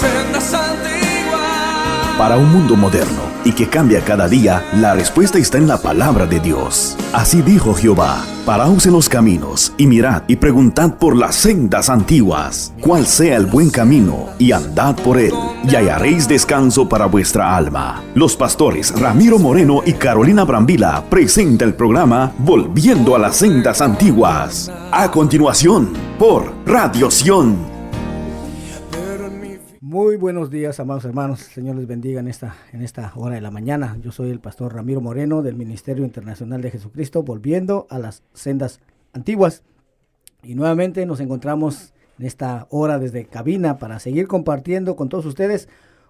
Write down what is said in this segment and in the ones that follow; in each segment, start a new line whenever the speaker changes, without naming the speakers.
sendas antiguas.
Para un mundo moderno y que cambia cada día, la respuesta está en la palabra de Dios. Así dijo Jehová: paraos en los caminos, y mirad y preguntad por las sendas antiguas, cuál sea el buen camino, y andad por él, y hallaréis descanso para vuestra alma. Los pastores Ramiro Moreno y Carolina Brambila presenta el programa Volviendo a las sendas antiguas. A continuación, por Radio Sion.
Muy buenos días, amados hermanos. Señor les bendiga en esta hora de la mañana. Yo soy el pastor Ramiro Moreno del Ministerio Internacional de Jesucristo, volviendo a las sendas antiguas. Y nuevamente nos encontramos en esta hora desde cabina para seguir compartiendo con todos ustedes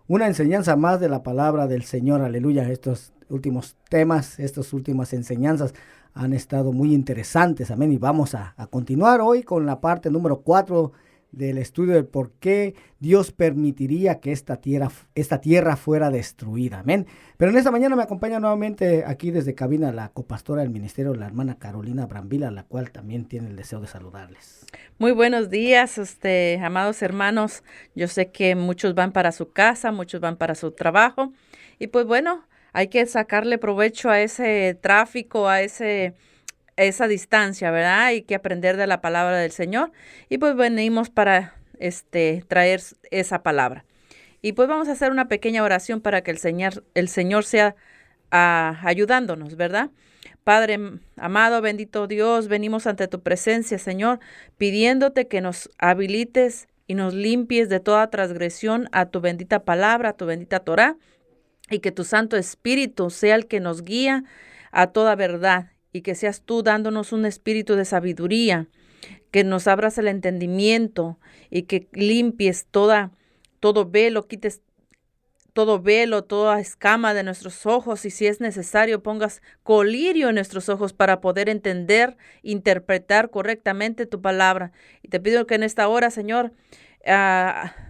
una enseñanza más de la palabra del Señor. Aleluya. Estos últimos temas, estas últimas enseñanzas han estado muy interesantes. Amén. Y vamos a continuar hoy con la parte número 4 del estudio de por qué Dios permitiría que esta tierra fuera destruida. Amén. Pero en esta mañana me acompaña nuevamente aquí desde cabina la copastora del ministerio, la hermana Carolina Brambila, la cual también tiene el deseo de saludarles.
Muy buenos días, amados hermanos. Yo sé que muchos van para su casa, muchos van para su trabajo. Y pues bueno, hay que sacarle provecho a ese tráfico, a esa distancia, ¿verdad? Hay que aprender de la palabra del Señor. Y pues venimos para traer esa palabra. Y pues vamos a hacer una pequeña oración para que el Señor sea ayudándonos, ¿verdad? Padre amado, bendito Dios, venimos ante tu presencia, Señor, pidiéndote que nos habilites y nos limpies de toda transgresión a tu bendita palabra, a tu bendita Torá, y que tu Santo Espíritu sea el que nos guía a toda verdad. Y que seas tú dándonos un espíritu de sabiduría, que nos abras el entendimiento y que limpies todo velo, quites todo velo, toda escama de nuestros ojos, y si es necesario pongas colirio en nuestros ojos para poder entender, interpretar correctamente tu palabra. Y te pido que en esta hora, Señor,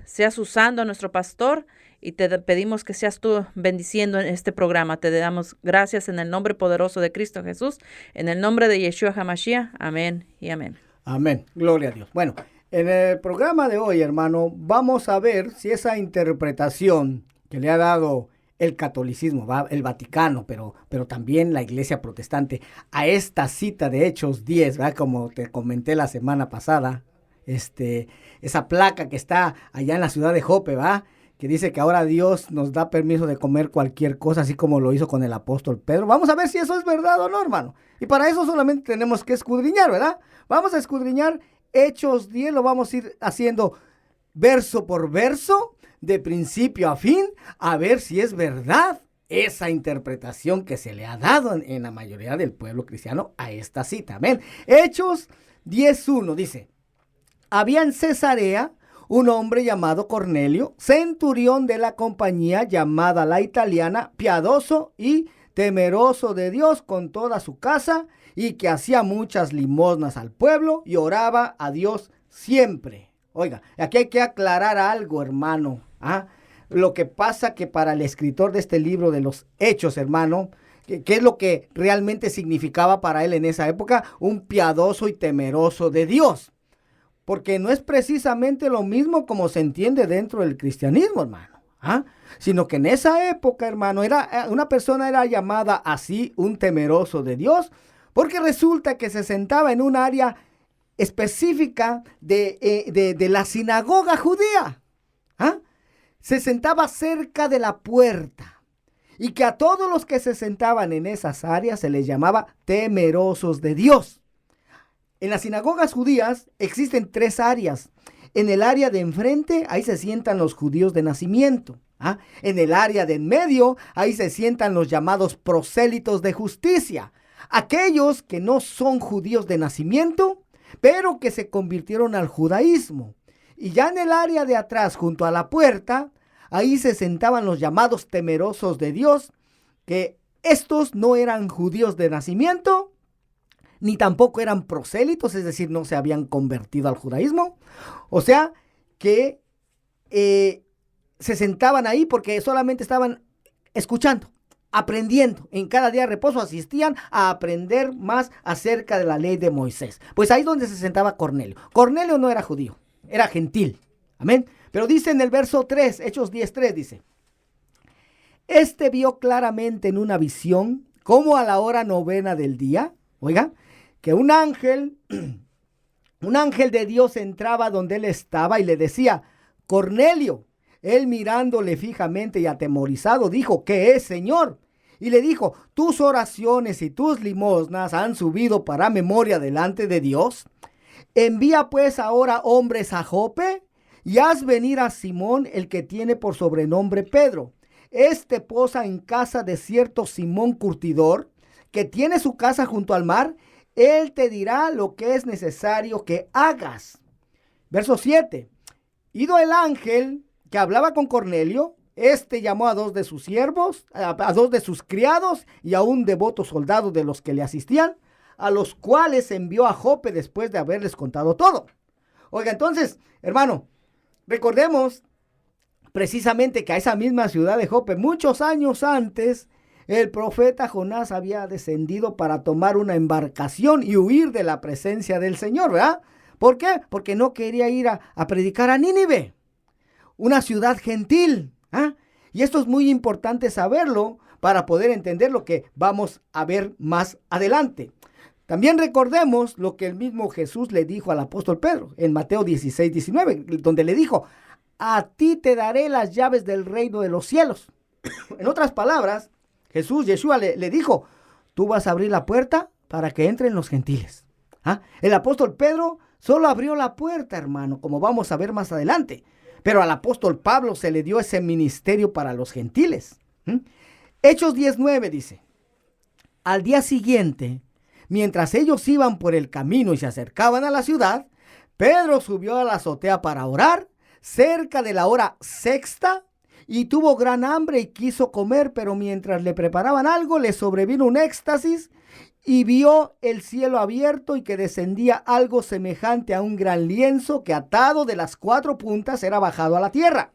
seas usando a nuestro pastor, y te pedimos que seas tú bendiciendo en este programa. Te damos gracias en el nombre poderoso de Cristo Jesús, en el nombre de Yeshua HaMashiach. Amén y amén.
Amén. Gloria a Dios. Bueno, en el programa de hoy, hermano, vamos a ver si esa interpretación que le ha dado el catolicismo, el Vaticano, pero también la Iglesia Protestante, a esta cita de Hechos 10, ¿verdad? Como te comenté la semana pasada, esa placa que está allá en la ciudad de Jope, ¿va? Que dice que ahora Dios nos da permiso de comer cualquier cosa, así como lo hizo con el apóstol Pedro. Vamos a ver si eso es verdad o no, hermano. Y para eso solamente tenemos que escudriñar, ¿verdad? Vamos a escudriñar Hechos 10, lo vamos a ir haciendo verso por verso, de principio a fin, a ver si es verdad esa interpretación que se le ha dado en la mayoría del pueblo cristiano a esta cita. Amén. Hechos 10:1 dice: había en Cesarea un hombre llamado Cornelio, centurión de la compañía llamada la Italiana, piadoso y temeroso de Dios con toda su casa, y que hacía muchas limosnas al pueblo y oraba a Dios siempre. Oiga, aquí hay que aclarar algo, hermano. Lo que pasa que para el escritor de este libro de los Hechos, hermano, ¿qué es lo que realmente significaba para él en esa época? Un piadoso y temeroso de Dios. Porque no es precisamente lo mismo como se entiende dentro del cristianismo, hermano. Sino que en esa época, hermano, una persona era llamada así un temeroso de Dios, porque resulta que se sentaba en un área específica de la sinagoga judía. Se sentaba cerca de la puerta, y que a todos los que se sentaban en esas áreas se les llamaba temerosos de Dios. En las sinagogas judías existen 3 áreas. En el área de enfrente, ahí se sientan los judíos de nacimiento. En el área de en medio, ahí se sientan los llamados prosélitos de justicia. Aquellos que no son judíos de nacimiento, pero que se convirtieron al judaísmo. Y ya en el área de atrás, junto a la puerta, ahí se sentaban los llamados temerosos de Dios, que estos no eran judíos de nacimiento, ni tampoco eran prosélitos, es decir, no se habían convertido al judaísmo. O sea, que se sentaban ahí porque solamente estaban escuchando, aprendiendo. En cada día de reposo asistían a aprender más acerca de la ley de Moisés. Pues ahí donde se sentaba Cornelio. Cornelio no era judío, era gentil. Amén. Pero dice en el verso 3, Hechos 10:3, dice: Este vio claramente en una visión, como a la hora novena del día, oiga, que un ángel de Dios entraba donde él estaba y le decía: Cornelio. Él, mirándole fijamente y atemorizado, dijo: ¿Qué es, Señor? Y le dijo: tus oraciones y tus limosnas han subido para memoria delante de Dios. Envía pues ahora hombres a Jope y haz venir a Simón, el que tiene por sobrenombre Pedro. Este posa en casa de cierto Simón curtidor, que tiene su casa junto al mar. Él te dirá lo que es necesario que hagas. Verso 7. Ido el ángel que hablaba con Cornelio, llamó a 2 de sus siervos, a 2 de sus criados y a un devoto soldado de los que le asistían, a los cuales envió a Jope después de haberles contado todo. Oiga, entonces, hermano, recordemos precisamente que a esa misma ciudad de Jope, muchos años antes, el profeta Jonás había descendido para tomar una embarcación y huir de la presencia del Señor, ¿verdad? ¿Por qué? Porque no quería ir a predicar a Nínive, una ciudad gentil. Y esto es muy importante saberlo para poder entender lo que vamos a ver más adelante. También recordemos lo que el mismo Jesús le dijo al apóstol Pedro en Mateo 16:19, donde le dijo: a ti te daré las llaves del reino de los cielos. En otras palabras, Yeshua le dijo: tú vas a abrir la puerta para que entren los gentiles. El apóstol Pedro solo abrió la puerta, hermano, como vamos a ver más adelante. Pero al apóstol Pablo se le dio ese ministerio para los gentiles. Hechos 10:9 dice: al día siguiente, mientras ellos iban por el camino y se acercaban a la ciudad, Pedro subió a la azotea para orar, cerca de la hora sexta, y tuvo gran hambre y quiso comer, pero mientras le preparaban algo, le sobrevino un éxtasis y vio el cielo abierto y que descendía algo semejante a un gran lienzo que, atado de las 4 puntas, era bajado a la tierra,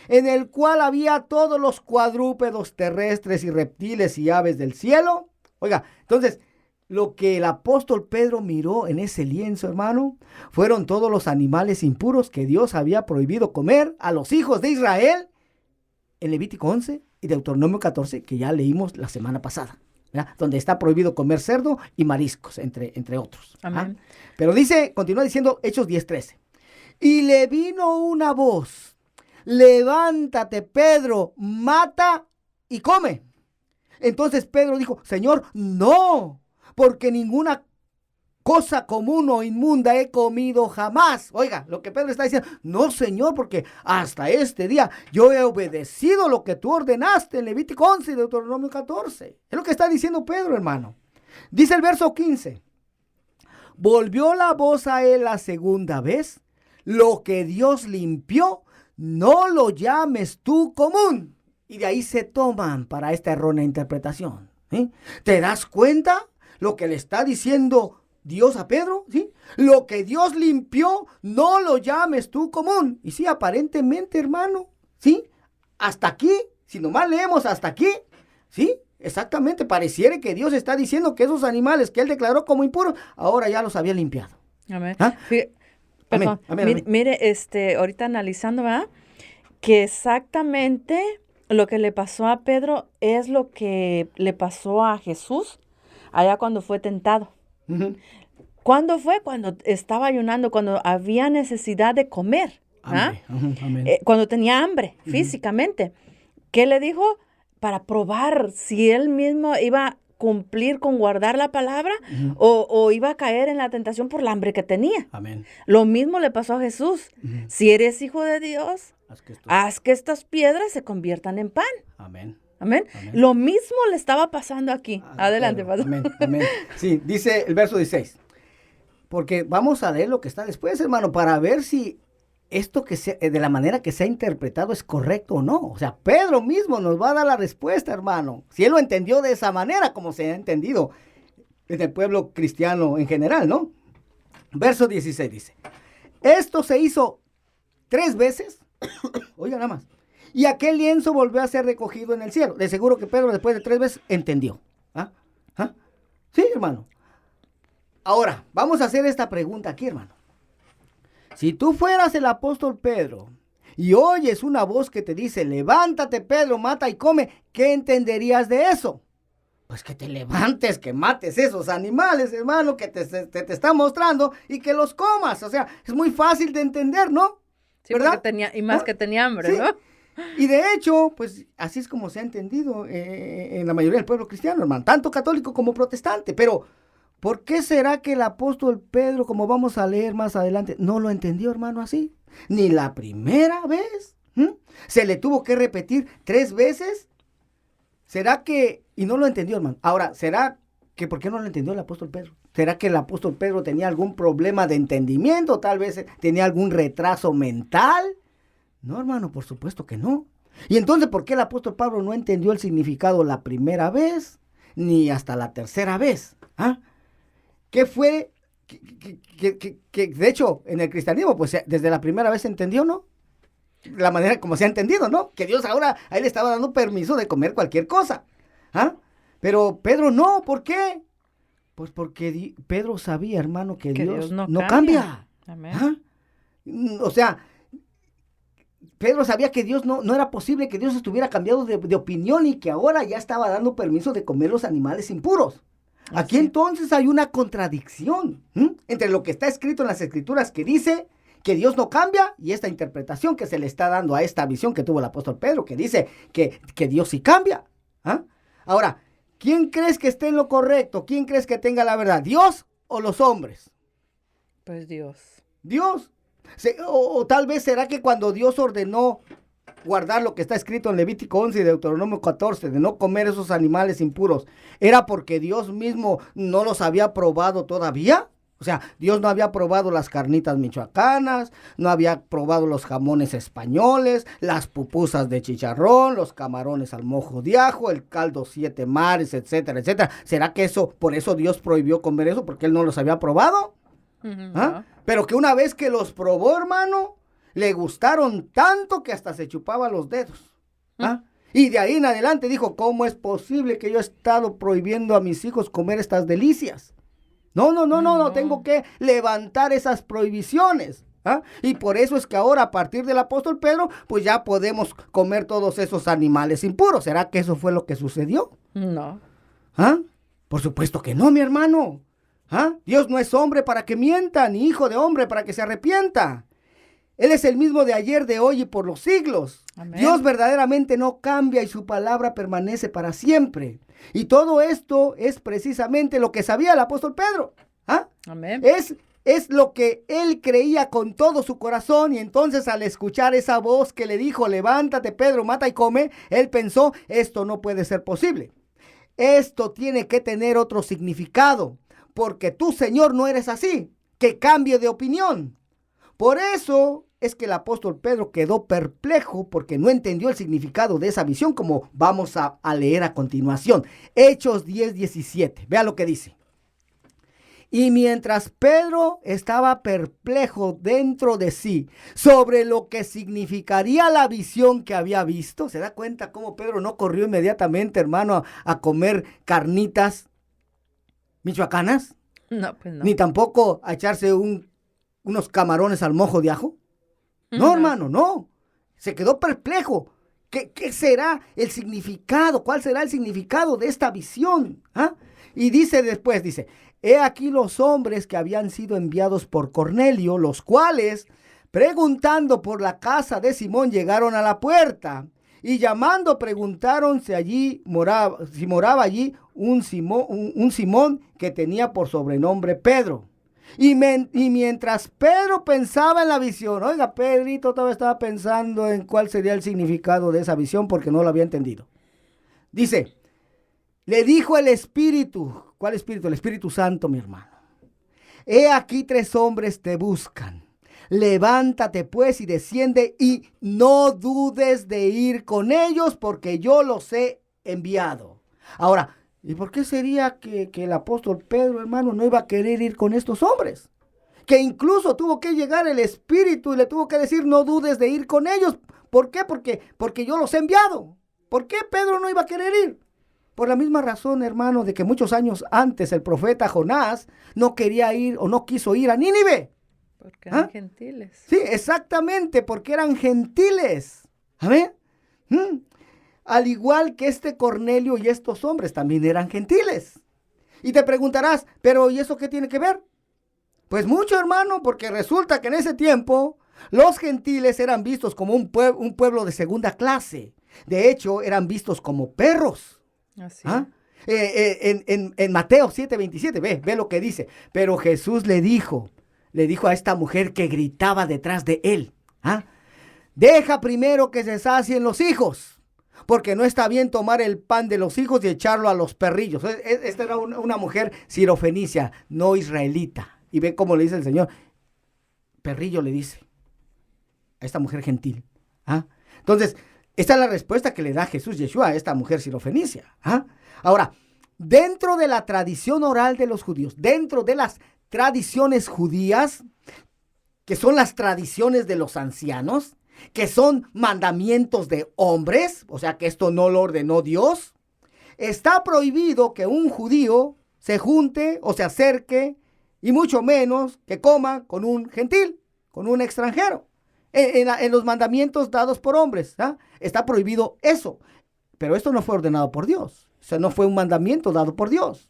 en el cual había todos los cuadrúpedos terrestres y reptiles y aves del cielo. Oiga, entonces, lo que el apóstol Pedro miró en ese lienzo, hermano, fueron todos los animales impuros que Dios había prohibido comer a los hijos de Israel en Levítico 11 y Deuteronomio 14, que ya leímos la semana pasada, ¿verdad? Donde está prohibido comer cerdo y mariscos, entre otros.
Amén.
Pero continúa diciendo Hechos 10:13. Y le vino una voz: levántate, Pedro, mata y come. Entonces Pedro dijo: Señor, no, porque ninguna cosa común o inmunda he comido jamás. Oiga, lo que Pedro está diciendo: no, Señor, porque hasta este día yo he obedecido lo que tú ordenaste en Levítico 11 y Deuteronomio 14. Es lo que está diciendo Pedro, hermano. Dice el verso 15: volvió la voz a él la segunda vez: lo que Dios limpió, no lo llames tú común. Y de ahí se toman para esta errónea interpretación. ¿Te das cuenta lo que le está diciendo Dios a Pedro? ¿Sí? Lo que Dios limpió, no lo llames tú común. Y sí, aparentemente, hermano, ¿sí? Hasta aquí, si nomás leemos hasta aquí, ¿sí? Exactamente, pareciera que Dios está diciendo que esos animales que él declaró como impuros, ahora ya los había limpiado.
Amén.
Amén,
Perdón,
amén.
mire, ahorita analizando, ¿verdad? Que exactamente lo que le pasó a Pedro es lo que le pasó a Jesús allá cuando fue tentado.
Uh-huh.
¿Cuándo fue? Cuando estaba ayunando, cuando había necesidad de comer.
Hambre. Uh-huh. Amén.
Cuando tenía hambre físicamente. ¿Qué le dijo? Para probar si él mismo iba a cumplir con guardar la palabra o iba a caer en la tentación por la hambre que tenía.
Amén.
Lo mismo le pasó a Jesús. Si eres hijo de Dios, haz que estas piedras se conviertan en pan.
Amén.
Amén.
Amén.
Lo mismo le estaba pasando aquí. Adelante, pastor.
Amén. Amén. Sí, dice el verso 16. Porque vamos a leer lo que está después, hermano, para ver si esto de la manera que se ha interpretado es correcto o no. O sea, Pedro mismo nos va a dar la respuesta, hermano. Si él lo entendió de esa manera, como se ha entendido en el pueblo cristiano en general, ¿no? Verso 16 dice: esto se hizo 3 veces. Oiga, nada más. Y aquel lienzo volvió a ser recogido en el cielo. De seguro que Pedro, después de 3 veces, entendió. Sí, hermano. Ahora, vamos a hacer esta pregunta aquí, hermano. Si tú fueras el apóstol Pedro y oyes una voz que te dice, levántate, Pedro, mata y come, ¿qué entenderías de eso? Pues que te levantes, que mates esos animales, hermano, que te está mostrando y que los comas. O sea, es muy fácil de entender, ¿no?
Sí,
¿verdad?
porque tenía, y más
¿no?
que tenía hambre,
Sí.
¿no?
Y de hecho, pues así es como se ha entendido en la mayoría del pueblo cristiano, hermano, tanto católico como protestante. Pero, ¿por qué será que el apóstol Pedro, como vamos a leer más adelante, no lo entendió, hermano, así? Ni la primera vez. Se le tuvo que repetir 3 veces. ¿Será que, y no lo entendió, hermano? Ahora, ¿será que por qué no lo entendió el apóstol Pedro? ¿Será que el apóstol Pedro tenía algún problema de entendimiento? Tal vez tenía algún retraso mental. No, hermano, por supuesto que no. Y entonces, ¿por qué el apóstol Pablo no entendió el significado la primera vez, ni hasta la tercera vez? ¿Ah? ¿Qué fue? Que de hecho, en el cristianismo, pues desde la primera vez se entendió, ¿no? La manera como se ha entendido, ¿no? Que Dios ahora a él le estaba dando permiso de comer cualquier cosa. ¿Ah? Pero Pedro no, ¿por qué? Pues porque Pedro sabía, hermano, que Dios no cambia.
Amén.
¿Ah? O sea, Pedro sabía que Dios no era posible que Dios estuviera cambiado de opinión y que ahora ya estaba dando permiso de comer los animales impuros. Aquí entonces hay una contradicción entre lo que está escrito en las Escrituras que dice que Dios no cambia y esta interpretación que se le está dando a esta visión que tuvo el apóstol Pedro, que dice que Dios sí cambia. ¿Ah? Ahora, ¿quién crees que esté en lo correcto? ¿Quién crees que tenga la verdad? ¿Dios o los hombres?
Pues Dios.
Dios. O tal vez será que cuando Dios ordenó guardar lo que está escrito en Levítico 11 y Deuteronomio 14, de no comer esos animales impuros, ¿era porque Dios mismo no los había probado todavía? O sea, Dios no había probado las carnitas michoacanas, no había probado los jamones españoles, las pupusas de chicharrón, los camarones al mojo de ajo, el caldo 7 mares, etcétera, etcétera. ¿Será que por eso Dios prohibió comer eso? ¿Porque Él no los había probado? ¿Ah? Pero que una vez que los probó, hermano, le gustaron tanto que hasta se chupaba los dedos. ¿Ah? Y de ahí en adelante dijo, ¿cómo es posible que yo he estado prohibiendo a mis hijos comer estas delicias? No, tengo que levantar esas prohibiciones. ¿Ah? Y por eso es que ahora, a partir del apóstol Pedro, pues ya podemos comer todos esos animales impuros. ¿Será que eso fue lo que sucedió?
No.
¿Ah? Por supuesto que no, mi hermano. ¿Ah? Dios no es hombre para que mienta, ni hijo de hombre para que se arrepienta. Él es el mismo de ayer, de hoy y por los siglos. Amén. Dios verdaderamente no cambia y su palabra permanece para siempre. Y todo esto es precisamente lo que sabía el apóstol Pedro. ¿Ah?
Amén.
Es lo que él creía con todo su corazón, y entonces al escuchar esa voz que le dijo, levántate, Pedro, mata y come, él pensó, esto no puede ser posible. Esto tiene que tener otro significado, porque tú, Señor, no eres así, que cambie de opinión. Por eso es que el apóstol Pedro quedó perplejo porque no entendió el significado de esa visión, como vamos a leer a continuación. Hechos 10:17. Vea lo que dice. Y mientras Pedro estaba perplejo dentro de sí sobre lo que significaría la visión que había visto, ¿se da cuenta cómo Pedro no corrió inmediatamente, hermano, a comer carnitas michoacanas?
No, pues no.
Ni tampoco a echarse unos camarones al mojo de ajo. No, hermano, no. Se quedó perplejo. ¿Qué será el significado? ¿Cuál será el significado de esta visión? ¿Ah? Y dice después, he aquí los hombres que habían sido enviados por Cornelio, los cuales, preguntando por la casa de Simón, llegaron a la puerta y llamando preguntaron si moraba allí un Simón que tenía por sobrenombre Pedro. Y mientras Pedro pensaba en la visión, oiga, Pedrito todavía estaba pensando en cuál sería el significado de esa visión porque no lo había entendido. Dice, le dijo el Espíritu. ¿Cuál Espíritu? El Espíritu Santo, mi hermano. He aquí 3 hombres te buscan. Levántate pues y desciende y no dudes de ir con ellos porque yo los he enviado. Ahora, ¿y por qué sería que el apóstol Pedro, hermano, no iba a querer ir con estos hombres? Que incluso tuvo que llegar el Espíritu y le tuvo que decir, no dudes de ir con ellos. ¿Por qué? Porque yo los he enviado. ¿Por qué Pedro no iba a querer ir? Por la misma razón, hermano, de que muchos años antes el profeta Jonás no quería ir o no quiso ir a Nínive.
Porque eran gentiles.
Sí, exactamente, porque eran gentiles. Amén. Al igual que este Cornelio y estos hombres también eran gentiles. Y te preguntarás, pero ¿y eso qué tiene que ver? Pues mucho, hermano, porque resulta que en ese tiempo los gentiles eran vistos como un pueblo de segunda clase. De hecho, eran vistos como perros.
Así.
En Mateo 7:27, ve lo que dice. Pero Jesús le dijo a esta mujer que gritaba detrás de él, deja primero que se sacien los hijos, porque no está bien tomar el pan de los hijos y echarlo a los perrillos. Esta era una mujer sirofenicia, no israelita. Y ve cómo le dice el Señor. Perrillo le dice a esta mujer gentil. Entonces, esta es la respuesta que le da Jesús Yeshua a esta mujer sirofenicia. Ahora, dentro de la tradición oral de los judíos, dentro de las tradiciones judías, que son las tradiciones de los ancianos, que son mandamientos de hombres, o sea que esto no lo ordenó Dios, está prohibido que un judío se junte o se acerque, y mucho menos que coma con un gentil, con un extranjero. En los mandamientos dados por hombres, está prohibido eso. Pero esto no fue ordenado por Dios. O sea, no fue un mandamiento dado por Dios.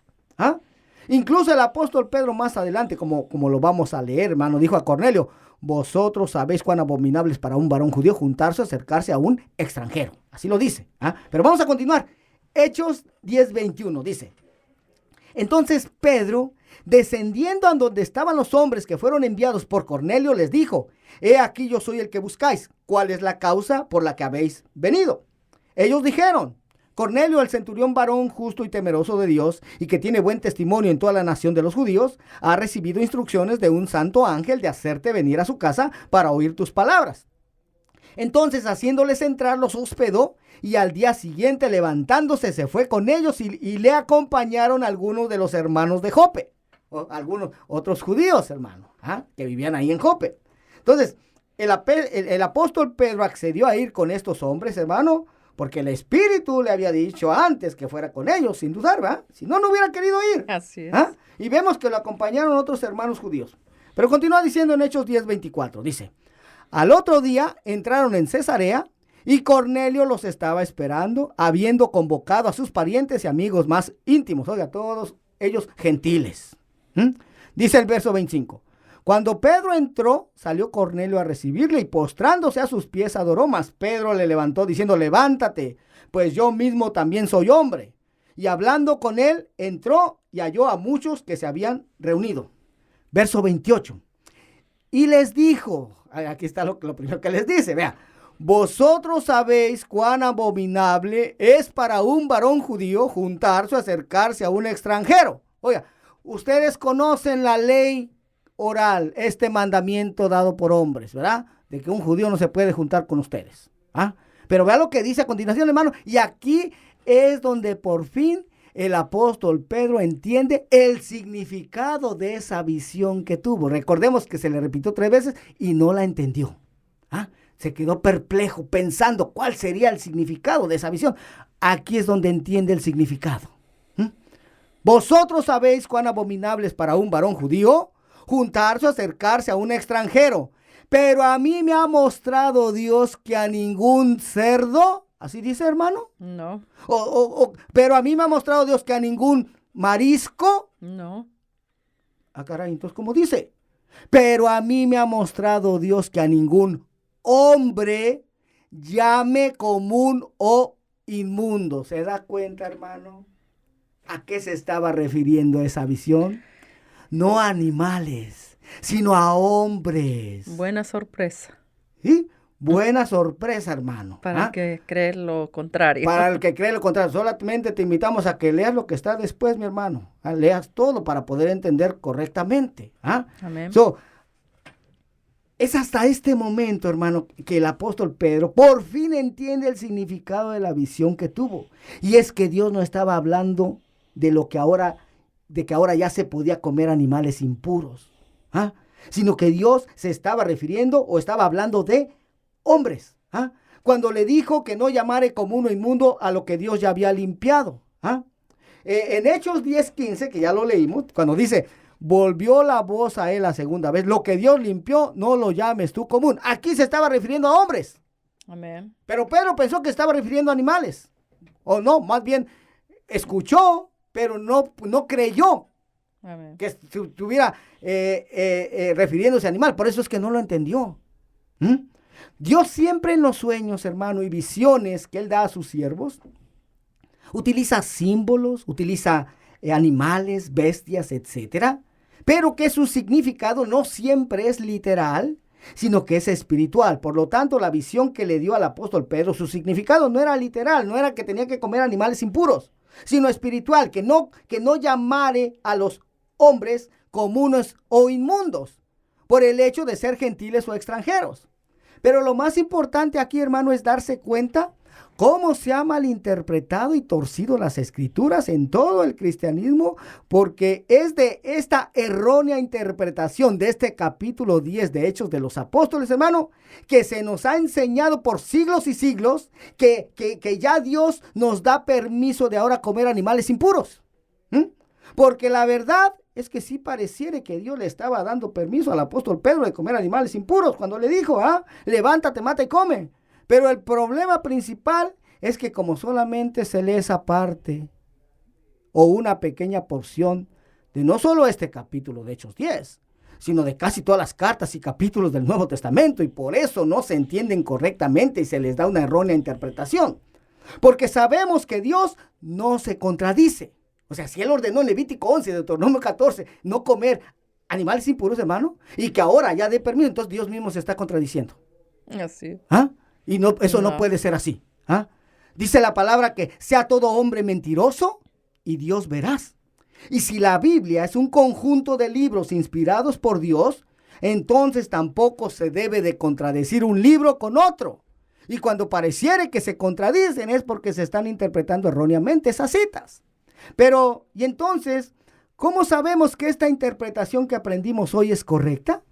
Incluso el apóstol Pedro más adelante, como lo vamos a leer, hermano, dijo a Cornelio, vosotros sabéis cuán abominable es para un varón judío juntarse o acercarse a un extranjero. Así lo dice. Pero vamos a continuar. Hechos 10:21 dice, entonces Pedro, descendiendo a donde estaban los hombres que fueron enviados por Cornelio, les dijo, he aquí yo soy el que buscáis. ¿Cuál es la causa por la que habéis venido? Ellos dijeron, Cornelio, el centurión varón justo y temeroso de Dios, y que tiene buen testimonio en toda la nación de los judíos, ha recibido instrucciones de un santo ángel de hacerte venir a su casa para oír tus palabras. Entonces, haciéndoles entrar, los hospedó, y al día siguiente, levantándose, se fue con ellos, y le acompañaron algunos de los hermanos de Jope, o algunos otros judíos, hermano, que vivían ahí en Jope. Entonces, el apóstol Pedro accedió a ir con estos hombres, hermano, porque el Espíritu le había dicho antes que fuera con ellos, sin dudar, ¿verdad? Si no, no hubiera querido ir.
Así es.
Y vemos que lo acompañaron otros hermanos judíos. Pero continúa diciendo en Hechos 10:24, dice, al otro día entraron en Cesarea y Cornelio los estaba esperando, habiendo convocado a sus parientes y amigos más íntimos, oiga, todos ellos gentiles. Dice el verso 25. Cuando Pedro entró, salió Cornelio a recibirle y postrándose a sus pies adoró, mas Pedro le levantó diciendo, levántate, pues yo mismo también soy hombre. Y hablando con él, entró y halló a muchos que se habían reunido. Verso 28. Y les dijo, aquí está lo primero que les dice, vea, vosotros sabéis cuán abominable es para un varón judío juntarse o acercarse a un extranjero. Oiga, ustedes conocen la ley oral, este mandamiento dado por hombres, ¿verdad? De que un judío no se puede juntar con ustedes. Pero vea lo que dice a continuación, hermano. Y aquí es donde por fin el apóstol Pedro entiende el significado de esa visión que tuvo. Recordemos que se le repitió 3 veces y no la entendió. Se quedó perplejo pensando cuál sería el significado de esa visión. Aquí es donde entiende el significado. Vosotros sabéis cuán abominable es para un varón judío juntarse o acercarse a un extranjero. Pero a mí me ha mostrado Dios que a ningún cerdo, ¿así dice, hermano?
No.
Pero a mí me ha mostrado Dios que a ningún marisco.
No.
Caray, entonces, ¿cómo dice? Pero a mí me ha mostrado Dios que a ningún hombre llame común o inmundo. ¿Se da cuenta, hermano? ¿A qué se estaba refiriendo esa visión? No a animales, sino a hombres.
Buena sorpresa.
¿Sí? Buena sorpresa, hermano.
Para el que cree lo contrario.
Para el que cree lo contrario. Solamente te invitamos a que leas lo que está después, mi hermano. Leas todo para poder entender correctamente.
Amén.
Es hasta este momento, hermano, que el apóstol Pedro por fin entiende el significado de la visión que tuvo. Y es que Dios no estaba hablando de que ahora ya se podía comer animales impuros, sino que Dios se estaba refiriendo o estaba hablando de hombres, cuando le dijo que no llamare común o inmundo a lo que Dios ya había limpiado. En Hechos 10:15, que ya lo leímos, cuando dice, volvió la voz a él la segunda vez. Lo que Dios limpió, no lo llames tú común. Aquí se estaba refiriendo a hombres.
Amén.
Pero Pedro pensó que estaba refiriendo a animales. O no, más bien escuchó, pero no creyó
Amén.
que estuviera refiriéndose a animal. Por eso es que no lo entendió. Dios siempre en los sueños, hermano, y visiones que Él da a sus siervos, utiliza símbolos, utiliza animales, bestias, etcétera, pero que su significado no siempre es literal, sino que es espiritual. Por lo tanto, la visión que le dio al apóstol Pedro, su significado no era literal, no era que tenía que comer animales impuros, sino espiritual, que no llamare a los hombres comunes o inmundos por el hecho de ser gentiles o extranjeros. Pero lo más importante aquí, hermano, es darse cuenta cómo se ha malinterpretado y torcido las escrituras en todo el cristianismo, porque es de esta errónea interpretación de este capítulo 10 de Hechos de los Apóstoles, hermano, que se nos ha enseñado por siglos y siglos que ya Dios nos da permiso de ahora comer animales impuros. Porque la verdad es que sí pareciera que Dios le estaba dando permiso al apóstol Pedro de comer animales impuros cuando le dijo, levántate, mata y come. Pero el problema principal es que como solamente se lee esa parte o una pequeña porción de no solo este capítulo de Hechos 10, sino de casi todas las cartas y capítulos del Nuevo Testamento, y por eso no se entienden correctamente y se les da una errónea interpretación. Porque sabemos que Dios no se contradice. O sea, si Él ordenó en Levítico 11, Deuteronomio 14, no comer animales impuros, hermano, y que ahora ya dé permiso, entonces Dios mismo se está contradiciendo.
Así.
Y no, eso no puede ser así. Dice la palabra que sea todo hombre mentiroso y Dios veraz. Y si la Biblia es un conjunto de libros inspirados por Dios, entonces tampoco se debe de contradecir un libro con otro. Y cuando pareciere que se contradicen es porque se están interpretando erróneamente esas citas. Pero, ¿y entonces cómo sabemos que esta interpretación que aprendimos hoy es correcta?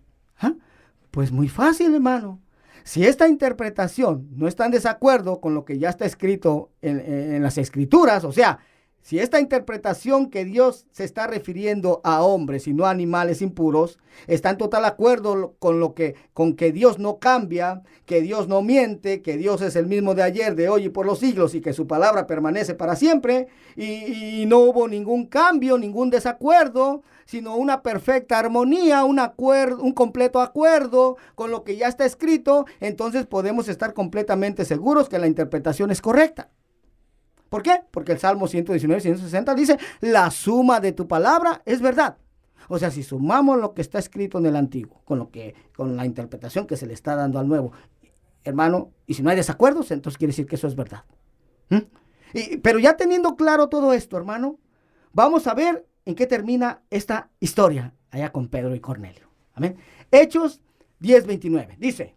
Pues muy fácil, hermano. Si esta interpretación no está en desacuerdo con lo que ya está escrito en las Escrituras, o sea, si esta interpretación que Dios se está refiriendo a hombres y no a animales impuros, está en total acuerdo con que Dios no cambia, que Dios no miente, que Dios es el mismo de ayer, de hoy y por los siglos, y que su palabra permanece para siempre, y no hubo ningún cambio, ningún desacuerdo, sino una perfecta armonía, un completo acuerdo con lo que ya está escrito, entonces podemos estar completamente seguros que la interpretación es correcta. ¿Por qué? Porque el Salmo 119, 160 dice, la suma de tu palabra es verdad. O sea, si sumamos lo que está escrito en el Antiguo con la interpretación que se le está dando al Nuevo, hermano, y si no hay desacuerdos, entonces quiere decir que eso es verdad. Pero ya teniendo claro todo esto, hermano, vamos a ver en qué termina esta historia allá con Pedro y Cornelio. Amén. Hechos 10:29 dice,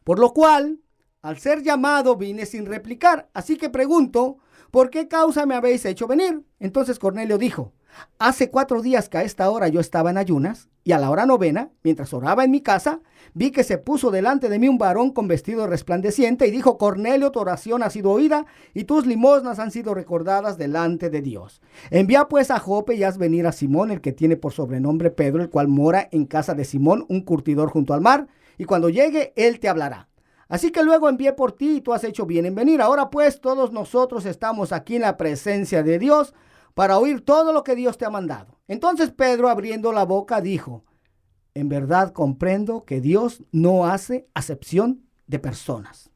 por lo cual, al ser llamado vine sin replicar, así que pregunto, ¿por qué causa me habéis hecho venir? Entonces Cornelio dijo, hace 4 días que a esta hora yo estaba en ayunas, y a la hora 9, mientras oraba en mi casa, vi que se puso delante de mí un varón con vestido resplandeciente, y dijo, Cornelio, tu oración ha sido oída, y tus limosnas han sido recordadas delante de Dios. Envía pues a Jope y haz venir a Simón, el que tiene por sobrenombre Pedro, el cual mora en casa de Simón, un curtidor junto al mar, y cuando llegue, él te hablará. Así que luego envié por ti y tú has hecho bien en venir. Ahora pues todos nosotros estamos aquí en la presencia de Dios para oír todo lo que Dios te ha mandado. Entonces Pedro, abriendo la boca, dijo, en verdad comprendo que Dios no hace acepción de personas,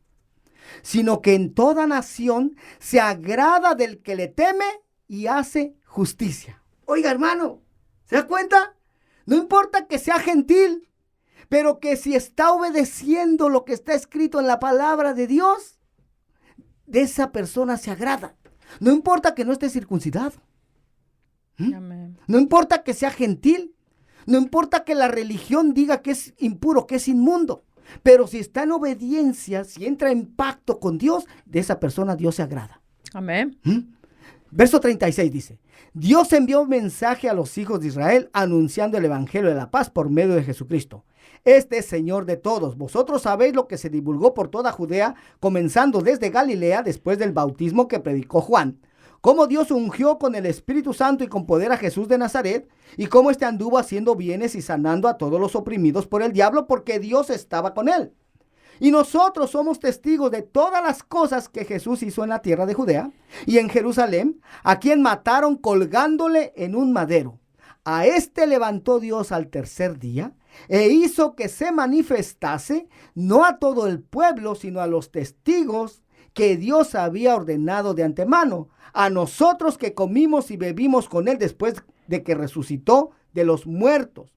sino que en toda nación se agrada del que le teme y hace justicia. Oiga, hermano, ¿se da cuenta? No importa que sea gentil, pero que si está obedeciendo lo que está escrito en la palabra de Dios, de esa persona se agrada. No importa que no esté circuncidado.
Amén.
No importa que sea gentil. No importa que la religión diga que es impuro, que es inmundo. Pero si está en obediencia, si entra en pacto con Dios, de esa persona Dios se agrada.
Amén.
Verso 36 dice, Dios envió un mensaje a los hijos de Israel anunciando el evangelio de la paz por medio de Jesucristo. Este es Señor de todos. Vosotros sabéis lo que se divulgó por toda Judea, comenzando desde Galilea después del bautismo que predicó Juan, cómo Dios ungió con el Espíritu Santo y con poder a Jesús de Nazaret, y cómo éste anduvo haciendo bienes y sanando a todos los oprimidos por el diablo, porque Dios estaba con él. Y nosotros somos testigos de todas las cosas que Jesús hizo en la tierra de Judea y en Jerusalén, a quien mataron colgándole en un madero. A este levantó Dios al tercer día e hizo que se manifestase no a todo el pueblo, sino a los testigos que Dios había ordenado de antemano, a nosotros que comimos y bebimos con él después de que resucitó de los muertos.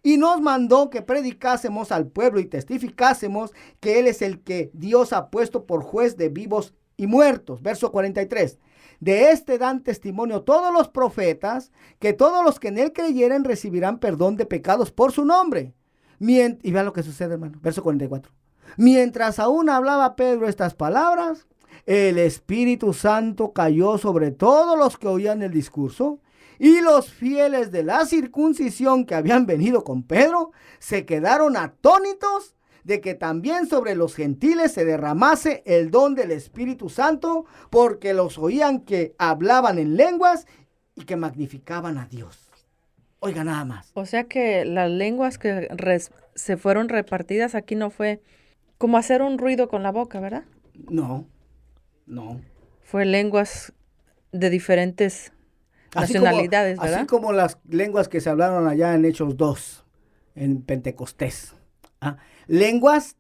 Y nos mandó que predicásemos al pueblo y testificásemos que él es el que Dios ha puesto por juez de vivos y muertos. Verso 43. De este dan testimonio todos los profetas, que todos los que en él creyeren recibirán perdón de pecados por su nombre. Y vean lo que sucede, hermano. Verso 44. Mientras aún hablaba Pedro estas palabras, el Espíritu Santo cayó sobre todos los que oían el discurso, y los fieles de la circuncisión que habían venido con Pedro se quedaron atónitos de que también sobre los gentiles se derramase el don del Espíritu Santo, porque los oían que hablaban en lenguas y que magnificaban a Dios. Oiga, nada más.
O sea que las lenguas que se fueron repartidas aquí no fue como hacer un ruido con la boca, ¿verdad?
No.
Fue lenguas de diferentes nacionalidades, ¿verdad?
Así como las lenguas que se hablaron allá en Hechos 2, en Pentecostés. Lenguas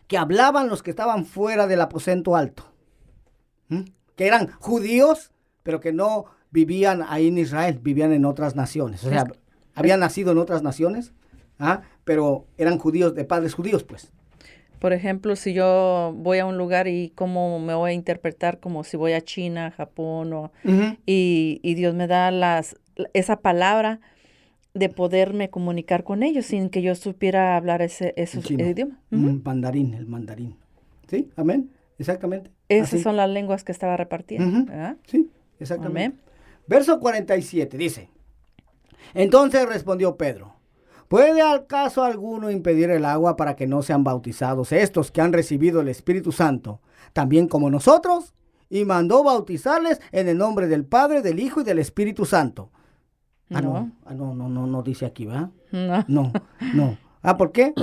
que hablaban los que estaban fuera del aposento alto. Que eran judíos, pero que no vivían ahí en Israel, vivían en otras naciones. O sea, habían nacido en otras naciones, pero eran judíos, de padres judíos, pues.
Por ejemplo, si yo voy a un lugar y cómo me voy a interpretar, como si voy a China, Japón, y Dios me da esa palabra de poderme comunicar con ellos sin que yo supiera hablar ese idioma.
El mandarín. ¿Sí? Amén. Exactamente.
Esas son las lenguas que estaba repartiendo.
Sí, exactamente.
Amén.
Verso 47 dice: Entonces respondió Pedro: ¿Puede acaso alguno impedir el agua para que no sean bautizados estos que han recibido el Espíritu Santo, también como nosotros? Y mandó bautizarles en el nombre del Padre, del Hijo y del Espíritu Santo. No dice aquí, ¿verdad? No. ¿Por qué?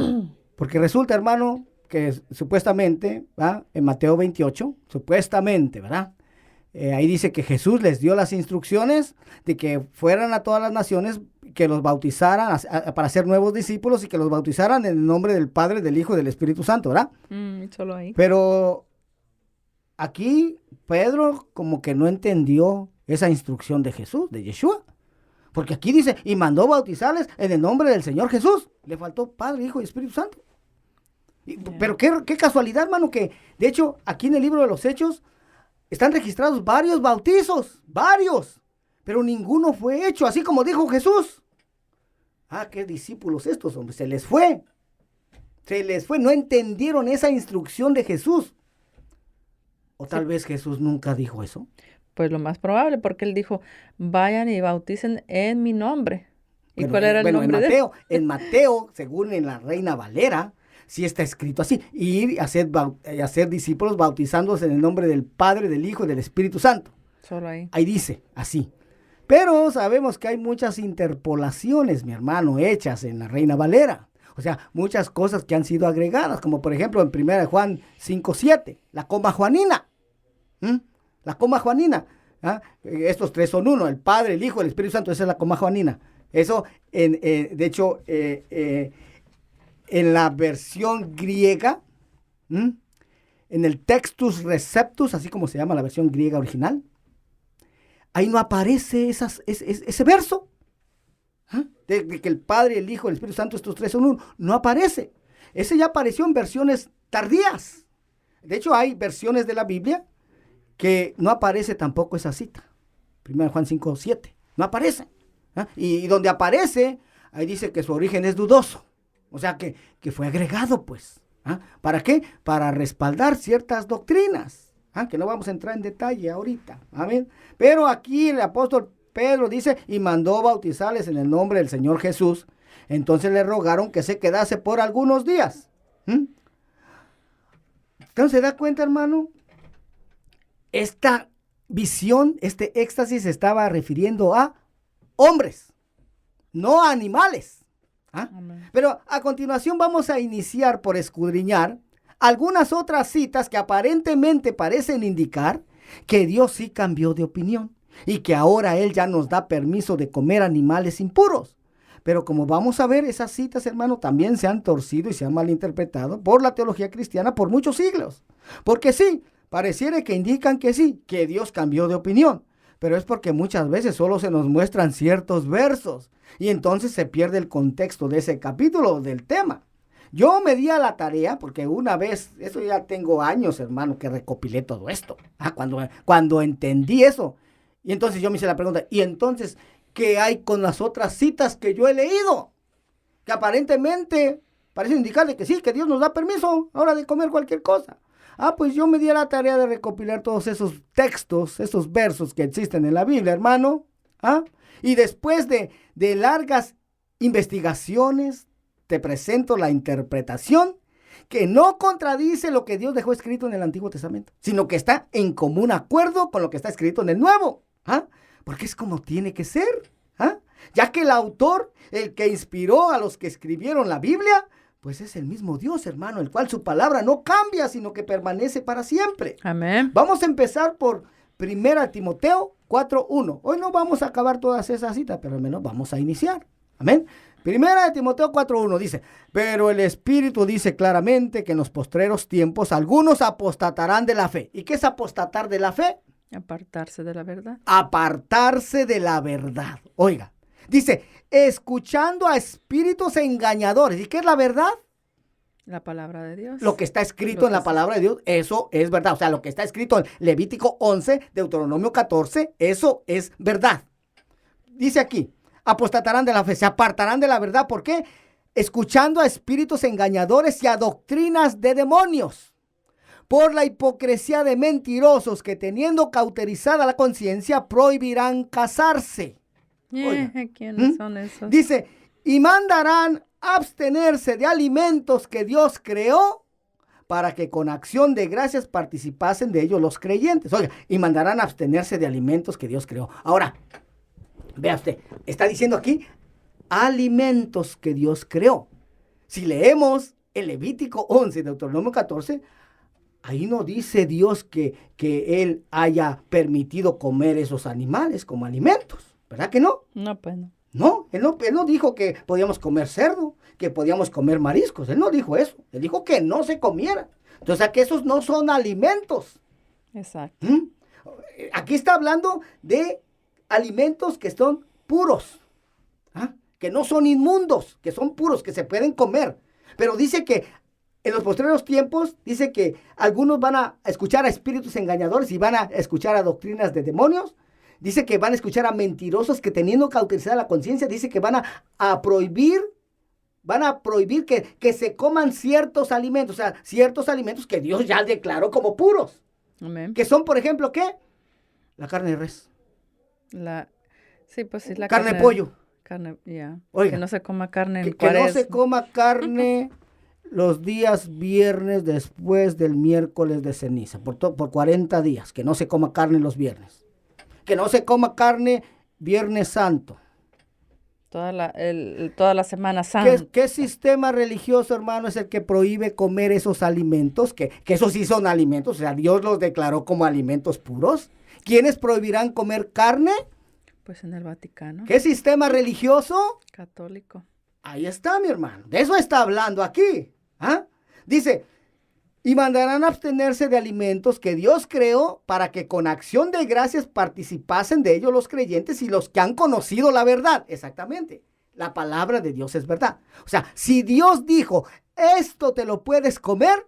Porque resulta, hermano, que supuestamente, ¿verdad? En Mateo 28, supuestamente, ¿verdad? Ahí dice que Jesús les dio las instrucciones de que fueran a todas las naciones, que los bautizaran para ser nuevos discípulos y que los bautizaran en el nombre del Padre, del Hijo y del Espíritu Santo, ¿verdad?
Solo ahí.
Pero aquí Pedro como que no entendió esa instrucción de Jesús, de Yeshua. Porque aquí dice, y mandó bautizarles en el nombre del Señor Jesús. Le faltó Padre, Hijo y Espíritu Santo. Pero qué casualidad, hermano, que de hecho aquí en el libro de los Hechos están registrados varios bautizos, pero ninguno fue hecho, así como dijo Jesús. Qué discípulos estos, hombres, se les fue, no entendieron esa instrucción de Jesús. O tal vez Jesús nunca dijo eso.
Pues lo más probable, porque él dijo, vayan y bauticen en mi nombre. ¿Y cuál era el nombre de él?
En Mateo, según en la Reina Valera, sí está escrito así: ir a hacer discípulos bautizándose en el nombre del Padre, del Hijo y del Espíritu Santo.
Solo ahí.
Ahí dice, así. Pero sabemos que hay muchas interpolaciones, mi hermano, hechas en la Reina Valera. O sea, muchas cosas que han sido agregadas, como por ejemplo en 1 Juan 5:7, la coma juanina. La coma juanina. Estos tres son uno, el Padre, el Hijo, el Espíritu Santo. Esa es la coma juanina. Eso, de hecho, en la versión griega, en el Textus Receptus, así como se llama la versión griega original, ahí no aparece ese verso. De que el Padre, el Hijo, el Espíritu Santo, estos tres son uno. No aparece. Ese ya apareció en versiones tardías. De hecho, hay versiones de la Biblia que no aparece tampoco esa cita. 1 Juan 5:7. No aparece. Y donde aparece, ahí dice que su origen es dudoso. O sea, que fue agregado, pues. ¿Para qué? Para respaldar ciertas doctrinas. Que no vamos a entrar en detalle ahorita. Amén. Pero aquí el apóstol Pedro dice, y mandó bautizarles en el nombre del Señor Jesús. Entonces le rogaron que se quedase por algunos días. Entonces, ¿se da cuenta, hermano? Esta visión, este éxtasis se estaba refiriendo a hombres, no a animales. ¿Ah? Pero a continuación vamos a iniciar por escudriñar algunas otras citas que aparentemente parecen indicar que Dios sí cambió de opinión y que ahora Él ya nos da permiso de comer animales impuros. Pero como vamos a ver, esas citas, hermano, también se han torcido y se han malinterpretado por la teología cristiana por muchos siglos. Porque sí, pareciera que indican que sí, que Dios cambió de opinión. Pero es porque muchas veces solo se nos muestran ciertos versos y entonces se pierde el contexto de ese capítulo del tema. Yo me di a la tarea, porque una vez, eso ya tengo años, hermano, que recopilé todo esto. Cuando entendí eso. Y entonces yo me hice la pregunta, ¿y entonces qué hay con las otras citas que yo he leído? Que aparentemente parecen indicar de que sí, que Dios nos da permiso ahora de comer cualquier cosa. Pues yo me di a la tarea de recopilar todos esos textos, esos versos que existen en la Biblia, hermano. Y después de largas investigaciones, te presento la interpretación que no contradice lo que Dios dejó escrito en el Antiguo Testamento, sino que está en común acuerdo con lo que está escrito en el Nuevo. Porque es como tiene que ser. Ya que el autor, el que inspiró a los que escribieron la Biblia, pues es el mismo Dios, hermano, el cual su palabra no cambia, sino que permanece para siempre.
Amén.
Vamos a empezar por 1 Timoteo 4:1. Hoy no vamos a acabar todas esas citas, pero al menos vamos a iniciar. Amén. 1 Timoteo 4:1 dice, pero el Espíritu dice claramente que en los postreros tiempos algunos apostatarán de la fe. ¿Y qué es apostatar de la fe?
Apartarse de la verdad.
Apartarse de la verdad. Oiga, dice, escuchando a espíritus engañadores. ¿Y qué es la verdad?
La palabra de Dios.
Lo que está escrito en la palabra de Dios, eso es verdad. O sea, lo que está escrito en Levítico 11, Deuteronomio 14, eso es verdad. Dice aquí, apostatarán de la fe, se apartarán de la verdad. ¿Por qué? Escuchando a espíritus engañadores y a doctrinas de demonios. Por la hipocresía de mentirosos que teniendo cauterizada la conciencia prohibirán casarse.
¿Quiénes son esos?
Dice, y mandarán abstenerse de alimentos que Dios creó para que con acción de gracias participasen de ellos los creyentes. Oiga, y mandarán abstenerse de alimentos que Dios creó. Ahora, vea usted, está diciendo aquí alimentos que Dios creó. Si leemos el Levítico 11, Deuteronomio 14, ahí no dice Dios que Él haya permitido comer esos animales como alimentos. ¿Verdad que no?
No, pues no.
No, él no dijo que podíamos comer cerdo, que podíamos comer mariscos. Él no dijo eso. Él dijo que no se comiera. Entonces, que esos no son alimentos.
Exacto.
Aquí está hablando de alimentos que son puros, que no son inmundos, que son puros, que se pueden comer. Pero dice que en los postreros tiempos, dice que algunos van a escuchar a espíritus engañadores y van a escuchar a doctrinas de demonios. Dice que van a escuchar a mentirosos que teniendo cauterizada la conciencia, dice que van a prohibir que se coman ciertos alimentos, o sea, ciertos alimentos que Dios ya declaró como puros.
Amén.
Que son, por ejemplo, ¿qué? La carne de res.
Sí, pues sí, la
carne de pollo.
Oiga, que no se coma carne en
que no se coma carne los días viernes después del miércoles de ceniza, por 40 días, que no se coma carne los viernes. Que no se coma carne Viernes Santo.
Toda la Semana Santa.
¿Qué sistema religioso, hermano, es el que prohíbe comer esos alimentos? Que esos sí son alimentos, o sea, Dios los declaró como alimentos puros. ¿Quiénes prohibirán comer carne?
Pues en el Vaticano.
¿Qué sistema religioso?
Católico.
Ahí está, mi hermano. De eso está hablando aquí. Dice, y mandarán a abstenerse de alimentos que Dios creó para que con acción de gracias participasen de ellos los creyentes y los que han conocido la verdad. Exactamente. La palabra de Dios es verdad. O sea, si Dios dijo, esto te lo puedes comer,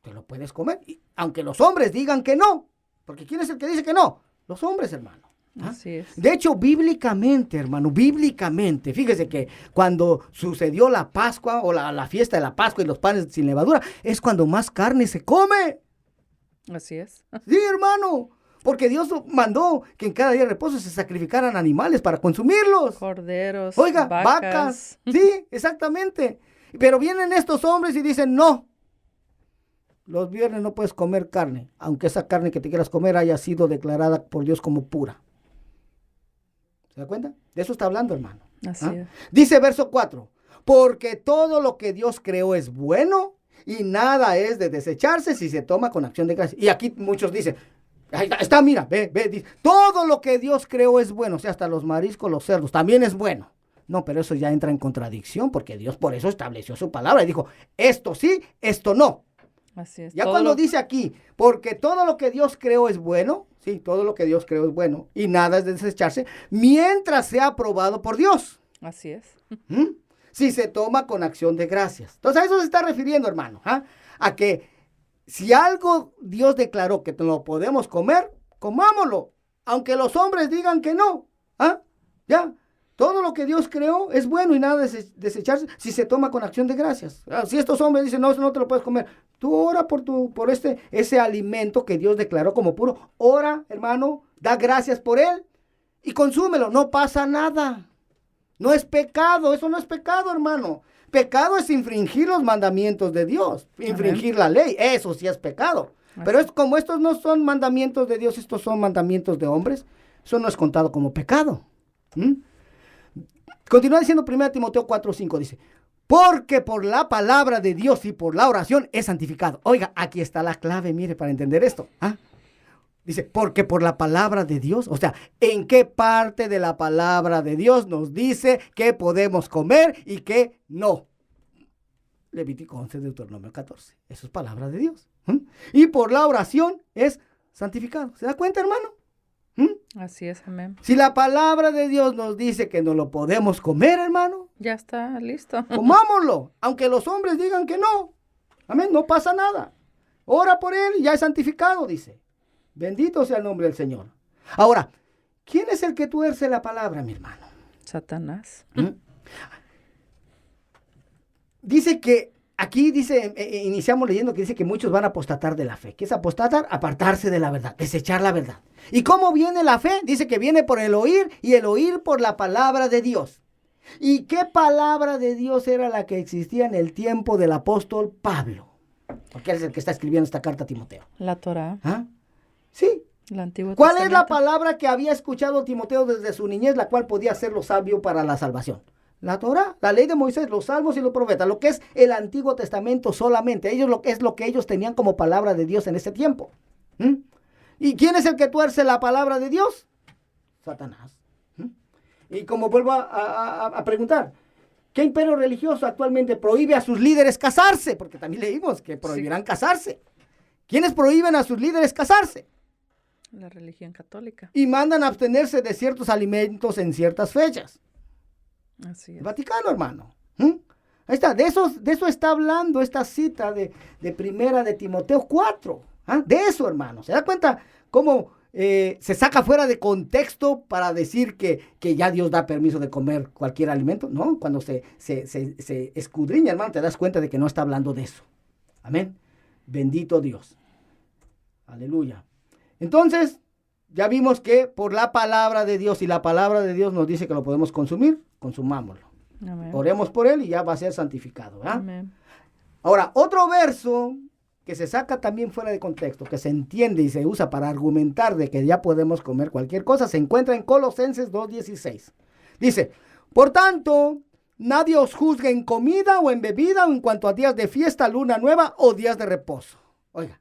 te lo puedes comer. Y aunque los hombres digan que no. Porque ¿quién es el que dice que no? Los hombres, hermano.
Así es.
De hecho, bíblicamente, hermano, fíjese que cuando sucedió la Pascua o la fiesta de la Pascua y los panes sin levadura, es cuando más carne se come.
Así es.
Sí, hermano, porque Dios mandó que en cada día de reposo se sacrificaran animales para consumirlos.
Corderos,
oiga, vacas. Sí, exactamente. Pero vienen estos hombres y dicen, no, los viernes no puedes comer carne, aunque esa carne que te quieras comer haya sido declarada por Dios como pura. ¿Se da cuenta? De eso está hablando, hermano.
Así es.
Dice verso 4, porque todo lo que Dios creó es bueno y nada es de desecharse si se toma con acción de gracias. Y aquí muchos dicen, ahí está, mira, ve, dice, todo lo que Dios creó es bueno, o sea, hasta los mariscos, los cerdos, también es bueno. No, pero eso ya entra en contradicción porque Dios por eso estableció su palabra y dijo, esto sí, esto no.
Así es.
Ya cuando dice aquí, porque todo lo que Dios creó es bueno, sí, todo lo que Dios creó es bueno y nada es de desecharse, mientras sea aprobado por Dios.
Así es.
Si se toma con acción de gracias. Entonces a eso se está refiriendo, hermano, a que si algo Dios declaró que lo podemos comer, comámoslo, aunque los hombres digan que no. Ya. Todo lo que Dios creó es bueno y nada de desecharse si se toma con acción de gracias. Si estos hombres dicen, no, eso no te lo puedes comer, tú ora por ese alimento que Dios declaró como puro. Ora, hermano, da gracias por él y consúmelo. No pasa nada. No es pecado, eso no es pecado, hermano. Pecado es infringir los mandamientos de Dios, infringir la ley. Eso sí es pecado. Pero como estos no son mandamientos de Dios, estos son mandamientos de hombres, eso no es contado como pecado. Continúa diciendo 1 Timoteo 4:5, dice, porque por la palabra de Dios y por la oración es santificado. Oiga, aquí está la clave, mire, para entender esto. Dice, porque por la palabra de Dios, o sea, ¿en qué parte de la palabra de Dios nos dice que podemos comer y que no? Levítico 11, Deuteronomio 14. Eso es palabra de Dios. Y por la oración es santificado. ¿Se da cuenta, hermano?
Así es, amén.
Si la palabra de Dios nos dice que no lo podemos comer, hermano,
ya está listo.
comámoslo, aunque los hombres digan que no. Amén, no pasa nada. Ora por él y ya es santificado, dice. Bendito sea el nombre del Señor. Ahora, ¿quién es el que tuerce la palabra, mi hermano?
Satanás.
Dice que, aquí dice, iniciamos leyendo que dice que muchos van a apostatar de la fe. ¿Qué es apostatar? Apartarse de la verdad, desechar la verdad. ¿Y cómo viene la fe? Dice que viene por el oír y el oír por la palabra de Dios. ¿Y qué palabra de Dios era la que existía en el tiempo del apóstol Pablo? Porque él es el que está escribiendo esta carta a Timoteo.
La Torá.
Sí.
El Antiguo
¿Cuál
Testamento.
es la palabra que había escuchado Timoteo desde su niñez, la cual podía hacerlo sabio para la salvación? La Torá, la ley de Moisés, los salmos y los profetas, lo que es el Antiguo Testamento solamente. Es lo que ellos tenían como palabra de Dios en ese tiempo. ¿Y quién es el que tuerce la palabra de Dios? Satanás. Y como vuelvo a preguntar, ¿qué imperio religioso actualmente prohíbe a sus líderes casarse? Porque también leímos que prohibirán casarse. ¿Quiénes prohíben a sus líderes casarse?
La religión católica.
Y mandan a abstenerse de ciertos alimentos en ciertas fechas.
Así es.
El Vaticano, hermano. Ahí está, de eso está hablando esta cita de primera de Timoteo 4. De eso, hermano. ¿Se da cuenta cómo se saca fuera de contexto para decir que ya Dios da permiso de comer cualquier alimento? No, cuando se escudriña, hermano, te das cuenta de que no está hablando de eso. Amén. Bendito Dios. Aleluya. Entonces, ya vimos que por la palabra de Dios, y la palabra de Dios nos dice que lo podemos consumir, consumámoslo.
Amén.
Oremos por él y ya va a ser santificado.
Amén.
Ahora, otro verso que se saca también fuera de contexto, que se entiende y se usa para argumentar de que ya podemos comer cualquier cosa, se encuentra en Colosenses 2:16. Dice, por tanto, nadie os juzgue en comida o en bebida o en cuanto a días de fiesta, luna nueva o días de reposo. Oiga.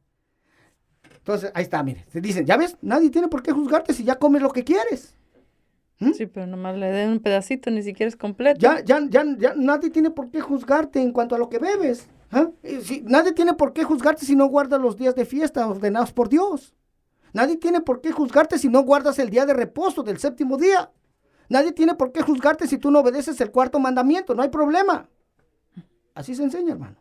Entonces, ahí está, mire. Se dicen, ya ves, nadie tiene por qué juzgarte si ya comes lo que quieres.
Sí, pero nomás le den un pedacito, ni siquiera es completo.
Ya nadie tiene por qué juzgarte en cuanto a lo que bebes. Nadie tiene por qué juzgarte si no guardas los días de fiesta ordenados por Dios. Nadie tiene por qué juzgarte si no guardas el día de reposo del séptimo día. Nadie tiene por qué juzgarte si tú no obedeces el cuarto mandamiento. No hay problema. Así se enseña, hermano.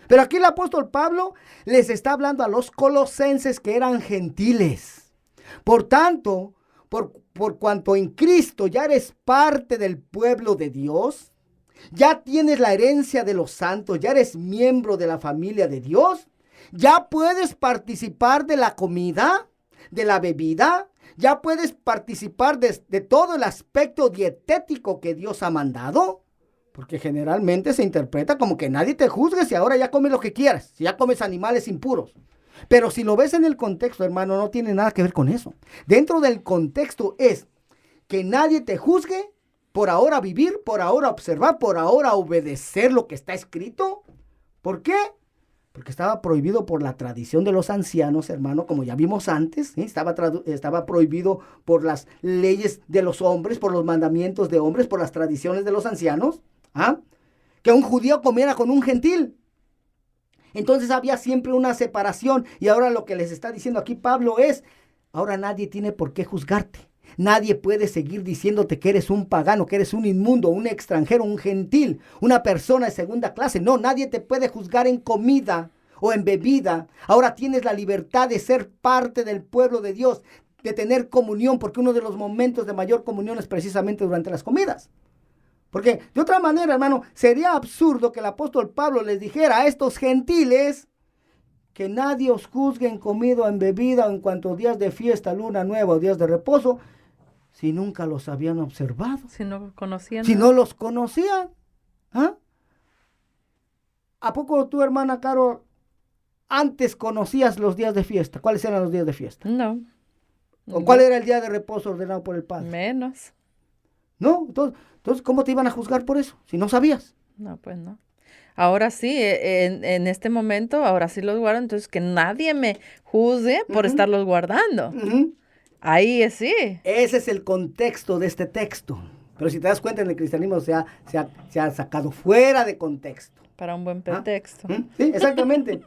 Pero aquí el apóstol Pablo les está hablando a los colosenses que eran gentiles. Por tanto, por cuanto en Cristo ya eres parte del pueblo de Dios, ya tienes la herencia de los santos, ya eres miembro de la familia de Dios, ya puedes participar de la comida, de la bebida, ya puedes participar de todo el aspecto dietético que Dios ha mandado. Porque generalmente se interpreta como que nadie te juzgue si ahora ya comes lo que quieras, si ya comes animales impuros. Pero si lo ves en el contexto, hermano, no tiene nada que ver con eso. Dentro del contexto es que nadie te juzgue por ahora vivir, por ahora observar, por ahora obedecer lo que está escrito. ¿Por qué? Porque estaba prohibido por la tradición de los ancianos, hermano, como ya vimos antes, ¿sí? Estaba prohibido por las leyes de los hombres, por los mandamientos de hombres, por las tradiciones de los ancianos, ¿ah? Que un judío comiera con un gentil. Entonces había siempre una separación, y ahora lo que les está diciendo aquí Pablo es, ahora nadie tiene por qué juzgarte. Nadie puede seguir diciéndote que eres un pagano, que eres un inmundo, un extranjero, un gentil, una persona de segunda clase. No, nadie te puede juzgar en comida o en bebida. Ahora tienes la libertad de ser parte del pueblo de Dios, de tener comunión, porque uno de los momentos de mayor comunión es precisamente durante las comidas. Porque de otra manera, hermano, sería absurdo que el apóstol Pablo les dijera a estos gentiles que nadie os juzgue en comida o en bebida o en cuanto a días de fiesta, luna nueva o días de reposo, si nunca los habían observado.
Si no conocían.
Si no los conocían. ¿Ah? ¿A poco tú, hermana Caro, antes conocías los días de fiesta? ¿Cuáles eran los días de fiesta?
No.
¿O cuál era el día de reposo ordenado por el Padre?
Menos.
¿No? Entonces, ¿cómo te iban a juzgar por eso? Si no sabías.
No, pues no. Ahora sí, en este momento, ahora sí los guardo, entonces que nadie me juzgue por estarlos guardando. Ahí sí.
Ese es el contexto de este texto. Pero si te das cuenta, en el cristianismo se ha sacado fuera de contexto.
Para un buen pretexto.
Sí, exactamente.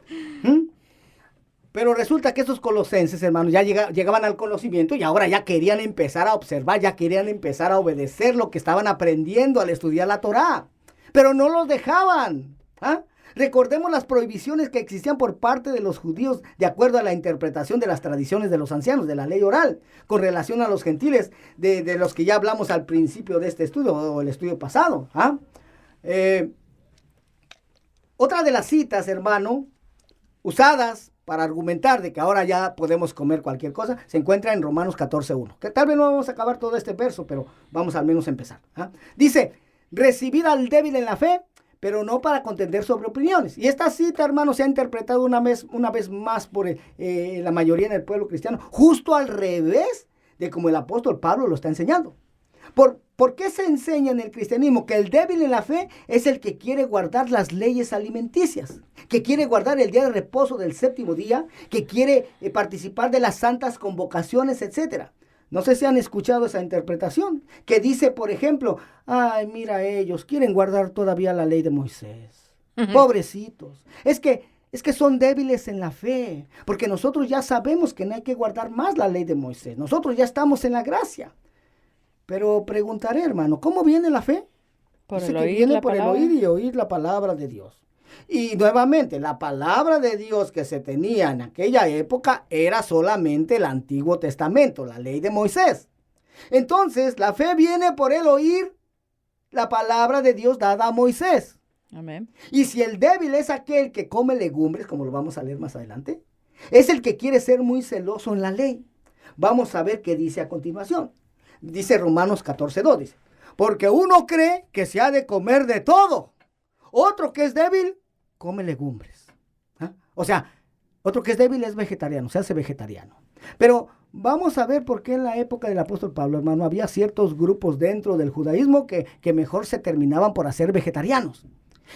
Pero resulta que esos colosenses, hermanos, ya llegaban al conocimiento y ahora ya querían empezar a observar, ya querían empezar a obedecer lo que estaban aprendiendo al estudiar la Torá. Pero no los dejaban. ¿Ah? Recordemos las prohibiciones que existían por parte de los judíos de acuerdo a la interpretación de las tradiciones de los ancianos, de la ley oral, con relación a los gentiles, de los que ya hablamos al principio de este estudio o el estudio pasado. ¿Ah? Otra de las citas, hermano, usadas para argumentar de que ahora ya podemos comer cualquier cosa, se encuentra en Romanos 14:1. Que tal vez no vamos a acabar todo este verso, pero vamos al menos a empezar. ¿Ah? Dice, recibir al débil en la fe, pero no para contender sobre opiniones. Y esta cita, hermano, se ha interpretado una vez más por la mayoría en el pueblo cristiano, justo al revés de como el apóstol Pablo lo está enseñando. ¿Por qué se enseña en el cristianismo que el débil en la fe es el que quiere guardar las leyes alimenticias, que quiere guardar el día de reposo del séptimo día, que quiere participar de las santas convocaciones, etcétera? No sé si han escuchado esa interpretación, que dice, por ejemplo, ay, mira, ellos quieren guardar todavía la ley de Moisés. Pobrecitos. Es que son débiles en la fe, porque nosotros ya sabemos que no hay que guardar más la ley de Moisés. Nosotros ya estamos en la gracia. Pero preguntaré, hermano, ¿cómo viene la fe? Dice que viene por el oír y oír la palabra de Dios. Y nuevamente, la palabra de Dios que se tenía en aquella época era solamente el Antiguo Testamento, la ley de Moisés. Entonces, la fe viene por el oír la palabra de Dios dada a Moisés.
Amén.
Y si el débil es aquel que come legumbres, como lo vamos a leer más adelante, es el que quiere ser muy celoso en la ley. Vamos a ver qué dice a continuación. Dice Romanos 14:2, dice, porque uno cree que se ha de comer de todo. Otro que es débil, come legumbres. ¿Ah? O sea, otro que es débil es vegetariano, se hace vegetariano. Pero vamos a ver por qué en la época del apóstol Pablo, hermano, había ciertos grupos dentro del judaísmo que mejor se terminaban por hacer vegetarianos.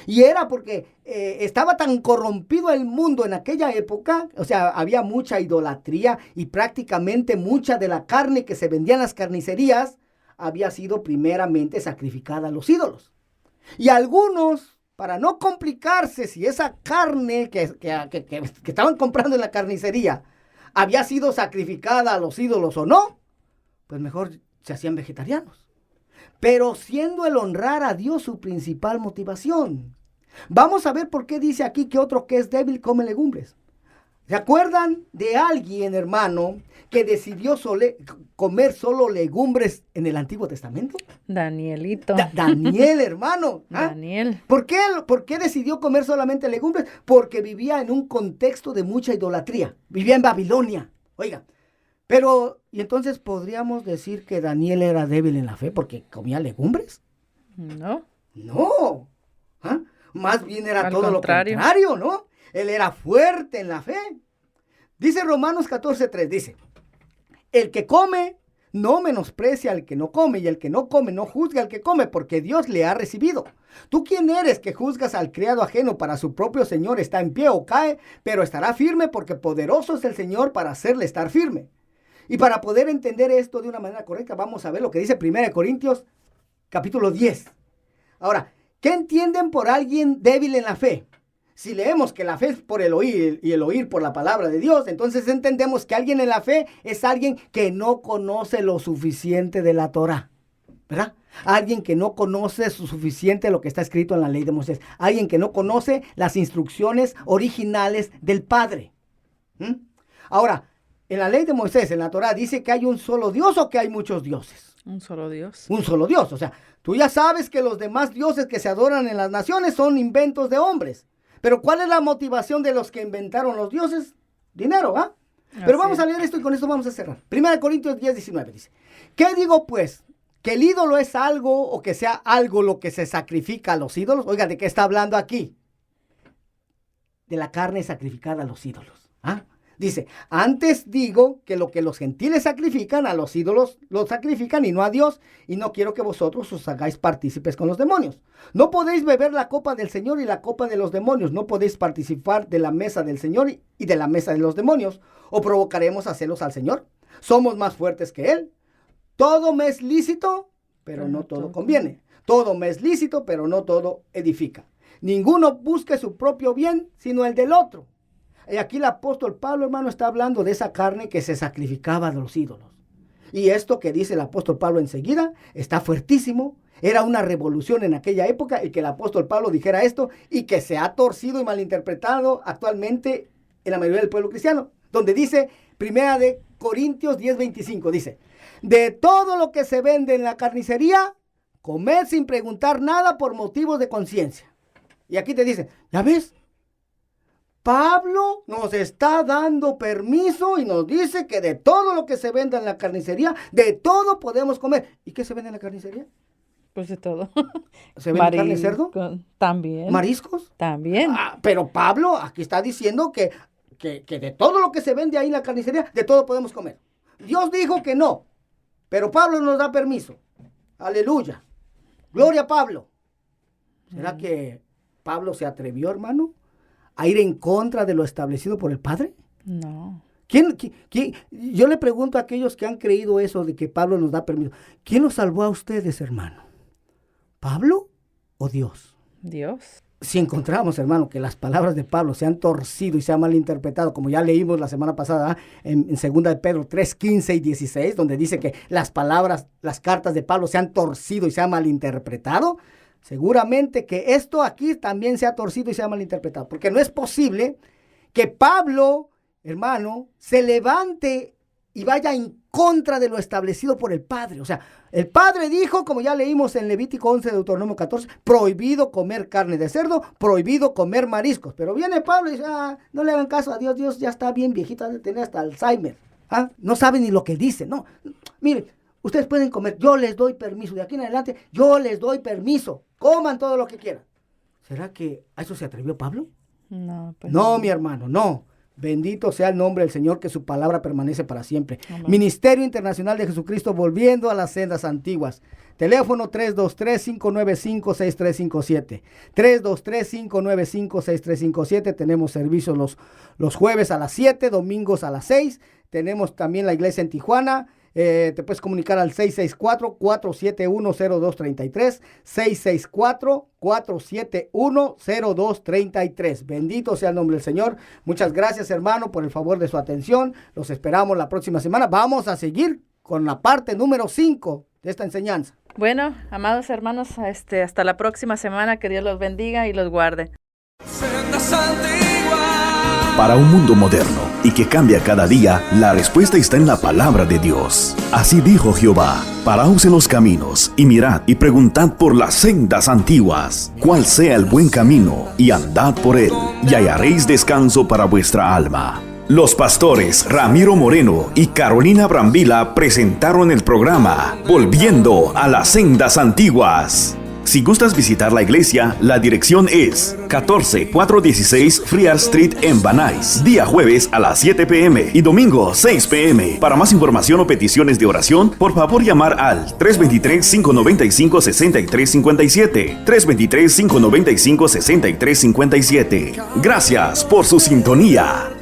Y era porque estaba tan corrompido el mundo en aquella época, o sea, había mucha idolatría y prácticamente mucha de la carne que se vendía en las carnicerías había sido primeramente sacrificada a los ídolos. Y algunos, para no complicarse si esa carne que estaban comprando en la carnicería había sido sacrificada a los ídolos o no, pues mejor se hacían vegetarianos. Pero siendo el honrar a Dios su principal motivación. Vamos a ver por qué dice aquí que otro que es débil come legumbres. ¿Se acuerdan de alguien, hermano, que decidió comer solo legumbres en el Antiguo Testamento?
Danielito.
Daniel, hermano. ¿Ah?
Daniel.
¿Por qué decidió comer solamente legumbres? Porque vivía en un contexto de mucha idolatría. Vivía en Babilonia. Oiga, pero, ¿y entonces podríamos decir que Daniel era débil en la fe porque comía legumbres?
No.
No. ¿Ah? Más bien era
Al
todo
contrario.
lo contrario, ¿no? Él era fuerte en la fe. Dice Romanos 14:3, dice, el que come no menosprecia al que no come, y el que no come no juzga al que come, porque Dios le ha recibido. ¿Tú quién eres que juzgas al criado ajeno? Para su propio Señor está en pie o cae, pero estará firme, porque poderoso es el Señor para hacerle estar firme. Y para poder entender esto de una manera correcta, vamos a ver lo que dice 1 Corintios capítulo 10. Ahora, ¿qué entienden por alguien débil en la fe? Si leemos que la fe es por el oír y el oír por la palabra de Dios, entonces entendemos que alguien en la fe es alguien que no conoce lo suficiente de la Torah, ¿verdad? Alguien que no conoce lo suficiente lo que está escrito en la ley de Moisés. Alguien que no conoce las instrucciones originales del Padre. Ahora, en la ley de Moisés, en la Torah, ¿dice que hay un solo Dios o que hay muchos dioses?
Un solo Dios.
Un solo Dios. O sea, tú ya sabes que los demás dioses que se adoran en las naciones son inventos de hombres. Pero ¿cuál es la motivación de los que inventaron los dioses? Dinero, ¿va? Pero vamos a leer esto y con esto vamos a cerrar. 1 Corintios 10:19 dice, ¿qué digo pues? ¿Que el ídolo es algo o que sea algo lo que se sacrifica a los ídolos? Oiga, ¿de qué está hablando aquí? De la carne sacrificada a los ídolos. ¿Ah? Dice, antes digo que lo que los gentiles sacrifican a los ídolos, los sacrifican y no a Dios, y no quiero que vosotros os hagáis partícipes con los demonios. No podéis beber la copa del Señor y la copa de los demonios, no podéis participar de la mesa del Señor y de la mesa de los demonios, o provocaremos a celos al Señor. Somos más fuertes que Él. Todo me es lícito, pero no todo conviene. Todo me es lícito, pero no todo edifica. Ninguno busque su propio bien, sino el del otro. Y aquí el apóstol Pablo, hermano, está hablando de esa carne que se sacrificaba a los ídolos. Y esto que dice el apóstol Pablo enseguida está fuertísimo. Era una revolución en aquella época y que el apóstol Pablo dijera esto y que se ha torcido y malinterpretado actualmente en la mayoría del pueblo cristiano. Donde dice, 1 Corintios 10:25, dice, de todo lo que se vende en la carnicería, comed sin preguntar nada por motivos de conciencia. Y aquí te dice, ¿ya ves? Pablo nos está dando permiso y nos dice que de todo lo que se vende en la carnicería, de todo podemos comer. ¿Y qué se vende en la carnicería?
Pues de todo.
¿Se vende carne de cerdo?
También.
¿Mariscos?
También.
Pero Pablo aquí está diciendo que de todo lo que se vende ahí en la carnicería, de todo podemos comer. Dios dijo que no, pero Pablo nos da permiso. Aleluya. Gloria a Pablo. ¿Será que Pablo se atrevió, hermano, a ir en contra de lo establecido por el Padre?
No.
¿Quién? Yo le pregunto a aquellos que han creído eso de que Pablo nos da permiso. ¿Quién los salvó a ustedes, hermano? ¿Pablo o Dios?
Dios.
Si encontramos, hermano, que las palabras de Pablo se han torcido y se han malinterpretado, como ya leímos la semana pasada en 2 de Pedro 3:15 y 16, donde dice que las palabras, las cartas de Pablo se han torcido y se han malinterpretado, seguramente que esto aquí también se ha torcido y se ha malinterpretado, porque no es posible que Pablo, hermano, se levante y vaya en contra de lo establecido por el Padre. O sea, el Padre dijo, como ya leímos en Levítico 11, Deuteronomio 14, prohibido comer carne de cerdo, prohibido comer mariscos. Pero viene Pablo y dice, no le hagan caso a Dios, Dios ya está bien viejito, debe tener hasta Alzheimer. No sabe ni lo que dice, no. Miren, ustedes pueden comer, yo les doy permiso, de aquí en adelante, yo les doy permiso, coman todo lo que quieran. ¿Será que a eso se atrevió Pablo?
No, pues
No, mi hermano, no. Bendito sea el nombre del Señor, que su palabra permanece para siempre.
Amén.
Ministerio Internacional de Jesucristo, volviendo a las sendas antiguas. Teléfono 323-595-6357. 323-595-6357. Tenemos servicios los jueves a las 7, domingos a las 6. Tenemos también la iglesia en Tijuana. Te puedes comunicar al 664-471-0233, 664-471-0233. Bendito sea el nombre del Señor. Muchas gracias, hermano, por el favor de su atención. Los esperamos la próxima semana. Vamos a seguir con la parte número 5 de esta enseñanza.
Bueno, amados hermanos, hasta la próxima semana. Que Dios los bendiga y los guarde.
Sendas antiguas.
Para un mundo moderno y que cambia cada día, la respuesta está en la palabra de Dios. Así dijo Jehová: paraos en los caminos y mirad y preguntad por las sendas antiguas, cuál sea el buen camino, y andad por él, y hallaréis descanso para vuestra alma. Los pastores Ramiro Moreno y Carolina Brambila presentaron el programa Volviendo a las sendas antiguas. Si gustas visitar la iglesia, la dirección es 14416 Friar Street en Van Nuys. Día jueves a las 7 p.m. y domingo 6 p.m. Para más información o peticiones de oración, por favor llamar al 323-595-6357. 323-595-6357. Gracias por su sintonía.